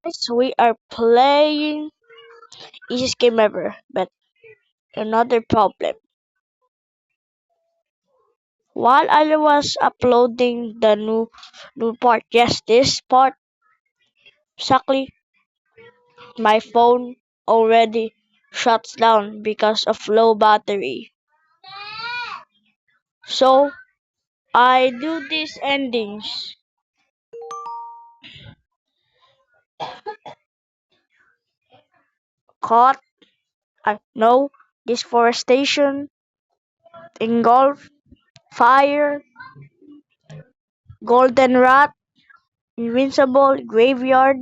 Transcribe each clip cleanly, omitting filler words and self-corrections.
guys, we are playing easiest game ever, but another problem. While I was uploading the new part, yes, this part exactly, my phone already shuts down because of low battery. So I do these endings. Caught, no, deforestation, engulf, fire, golden rat, invincible, graveyard,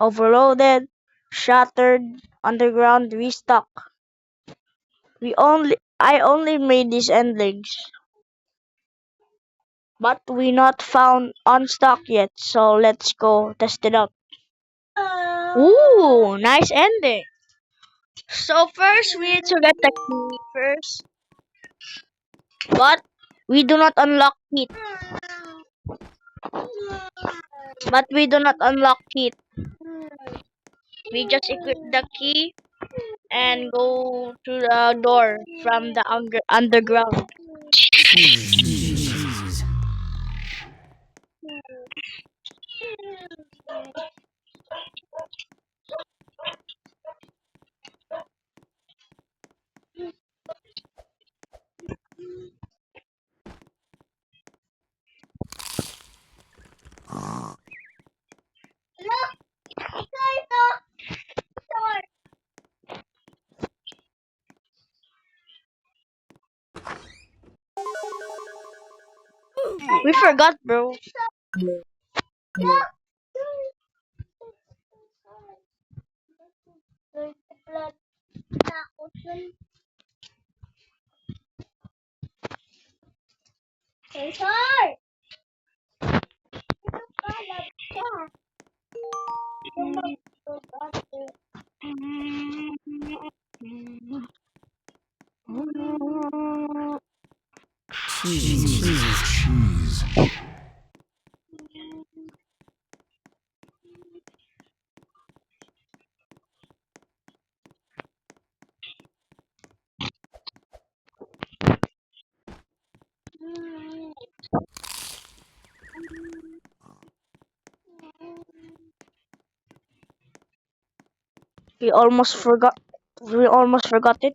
overloaded, shattered, underground, restock. I only made these endings, but we not found on stock yet, so let's go test it out. Ooh, nice ending. So first we need to get the key first, but we do not unlock it. But we do not unlock it. We just equip the key and go to the door from the underground. Cheese. We forgot, bro. Cheese. We almost forgot. We almost forgot it.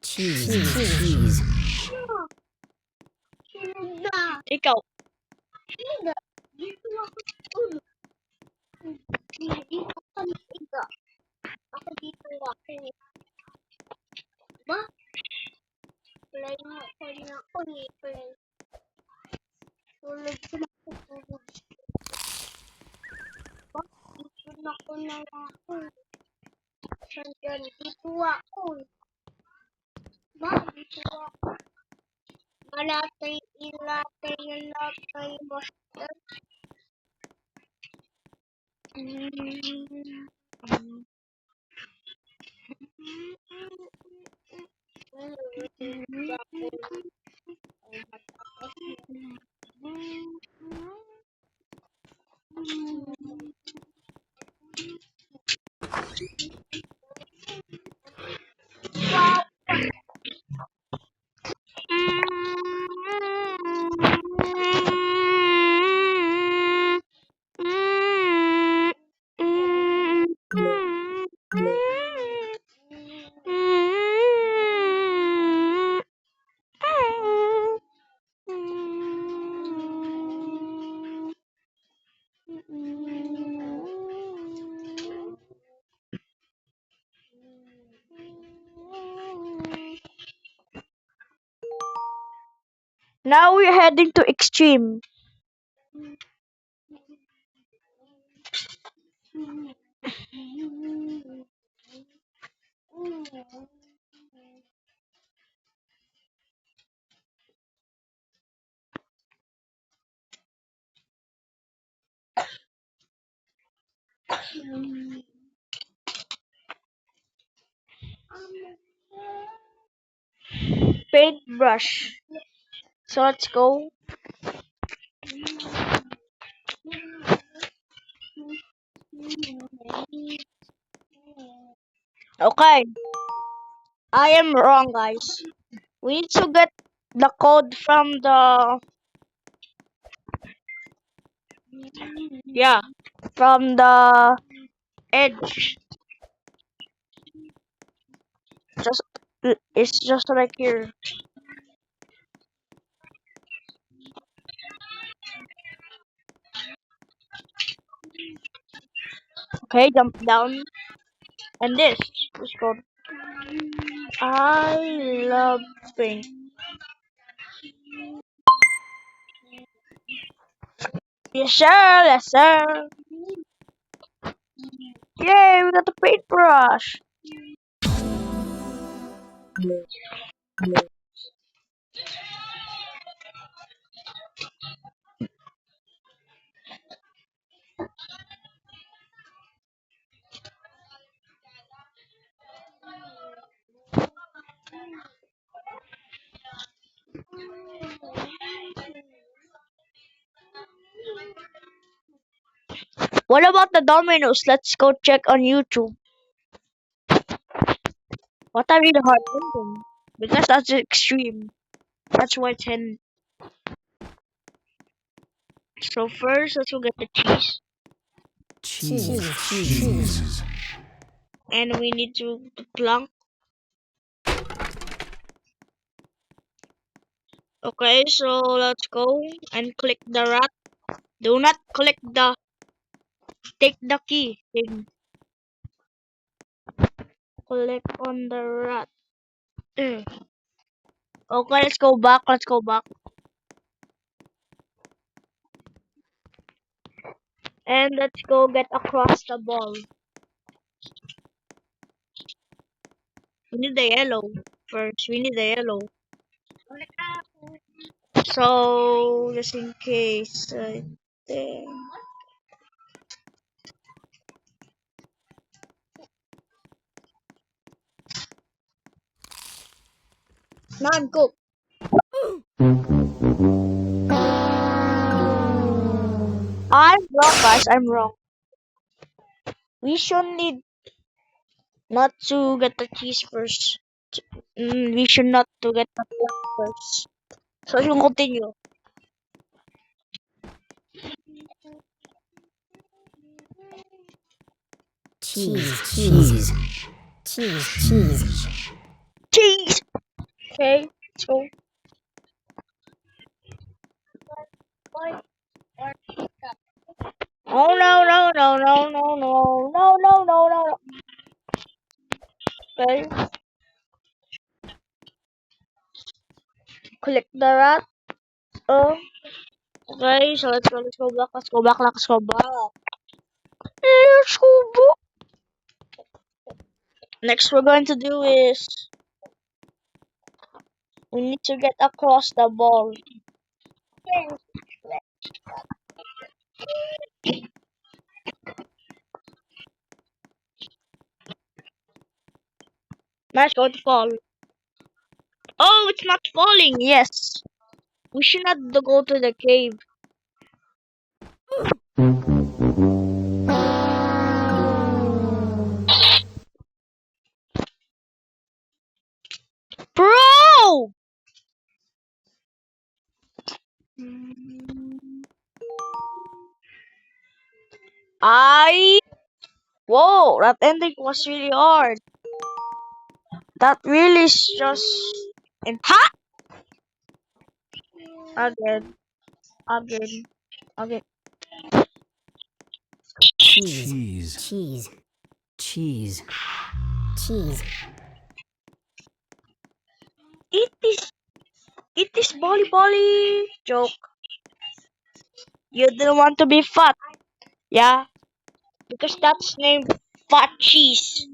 Cheese. Ikaw. Now we're heading to extreme. Paintbrush. So let's go. Okay, I am wrong, guys. We need to get the code from the yeah from the edge. Just it's just like here. Okay, jump down and this is called I love paint. Yes sir, yes sir. Yay, we got the paintbrush. What about the dominoes? Let's go check on YouTube. What a really hard ending. Because that's extreme. That's why it's hidden. So first, let's go get the cheese. cheese, And we need to plunk. Okay, so let's go and click the rat. Do not click the take the key thing. Click on the rat. Ugh. Okay, let's go back. Let's go back. And let's go get across the ball. We need the yellow first. We need the yellow. So just in case. There. Now I'm cooked. I'm wrong, guys. I'm wrong. We should need not to get the cheese first. We should not to get the plum first. So you continue. cheese, Cheese. Okay. Let's go. Oh no no no no no no no no no no. Okay. Click the rat. Oh. Okay. So let's go. Let's go back. Let's go back. Let's go back. Let's go back. Next, we're going to do is we need to get across the ball. Now it's going to fall. Oh, it's not falling. Yes. We should not go to the cave. Bro! I. Whoa, that ending was really hard. That really is just. Ha! Again. Again. Again. cheese, It is. It is Bolly Bolly! Joke. You didn't want to be fat. Yeah, because that's named Fat Cheese.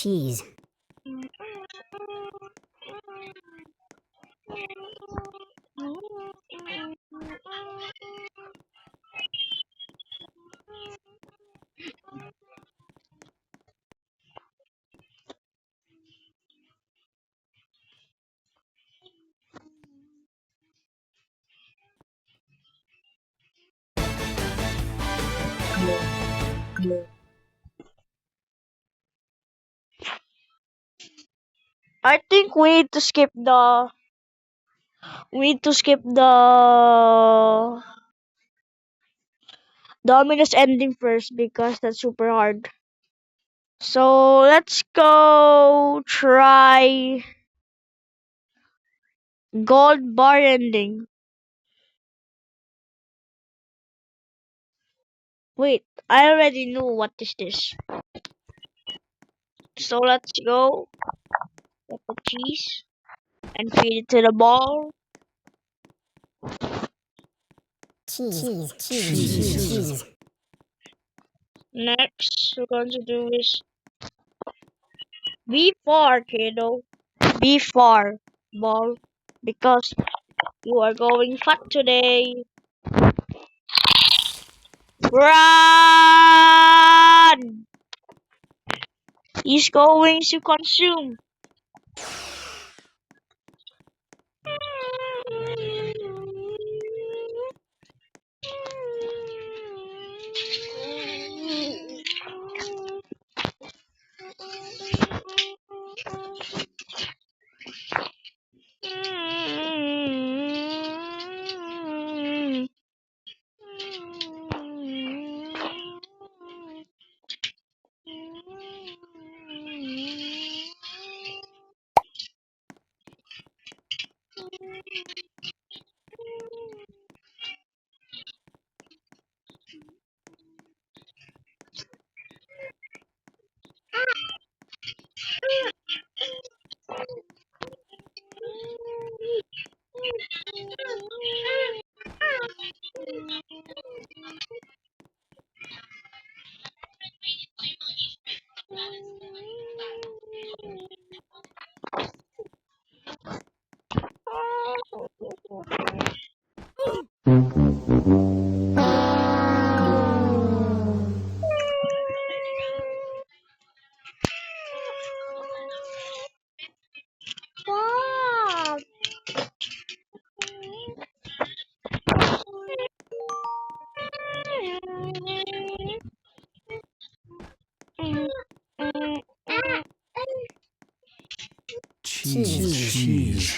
cheese, I think we need to skip the Dominus ending first because that's super hard. So let's go try gold bar ending. Wait, I already knew what is this. So let's go. Get the cheese and feed it to the ball. cheese, Next, we're going to do is be far, kiddo. Be far, ball, because you are going fat today. Run! He's going to consume. cheese,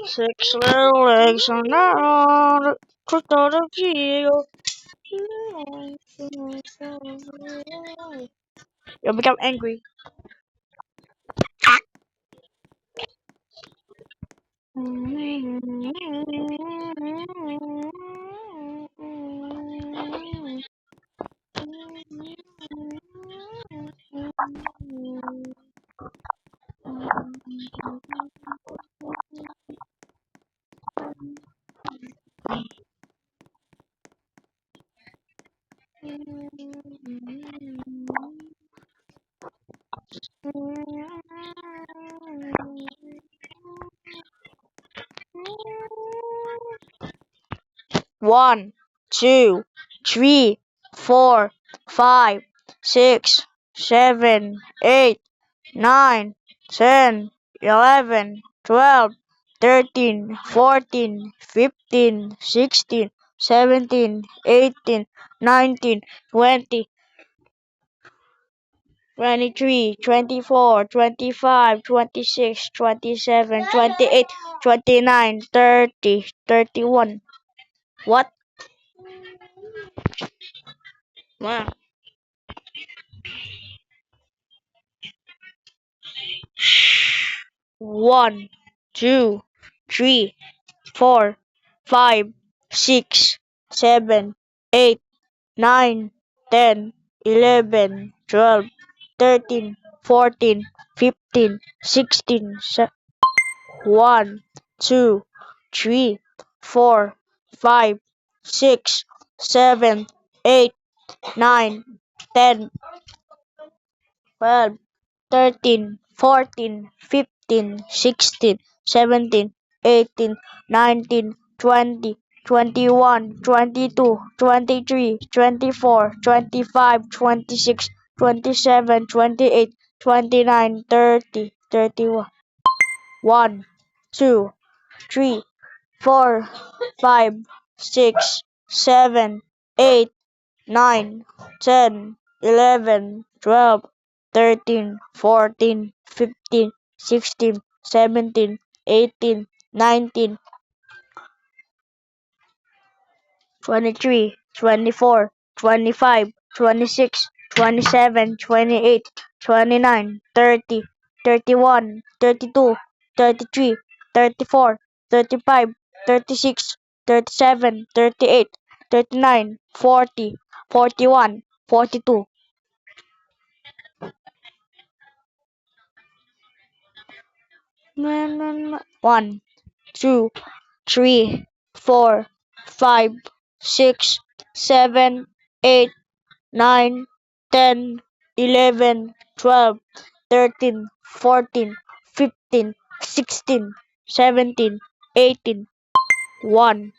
6 little legs on the crooked of heel. You'll become angry. One, two, three, 4, 5, 6, 7, 8, 9, 10, 11, 12, 13, 14, 15, 16, 17, 18, 19, 20, 23, 24, 25, 26, 27, 28, 29, 30, 31. What? Wow. 1, 2, 3, 4, 5, 6, 7, 8, 9, 10, 11, 12, 13, 14, 15, 16, 1, 2, 3, 4, 5, 6, 7, 8, 9, 10, 12, 13, 14, 15, 16, 17, 18, 19, 20, 21, 22, 23, 24, 25, 26, 27, 28, 29, 30, 31. 1, 2, 3, 4, 5, 6, 7, 8, 9, 10, 11, 12, 13, 14, 15, 16, 17, 18, 19, 23, 24, 25, 26, 27, 28, 29, 30, 31, 32, 33, 34, 35, 36, 37, 38, 39, 40, 41, 42. 1, 2, 3, 4, 5, 6, 7, 8, 9, 10, 11, 12, 13, 14, 15, 16, 17, 18. 1.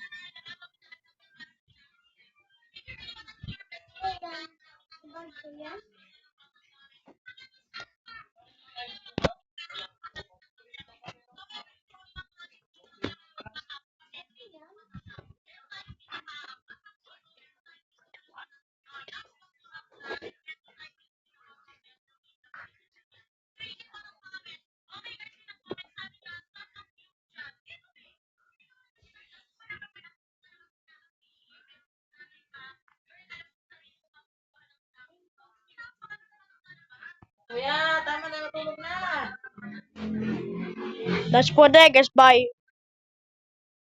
That's for guys. Bye.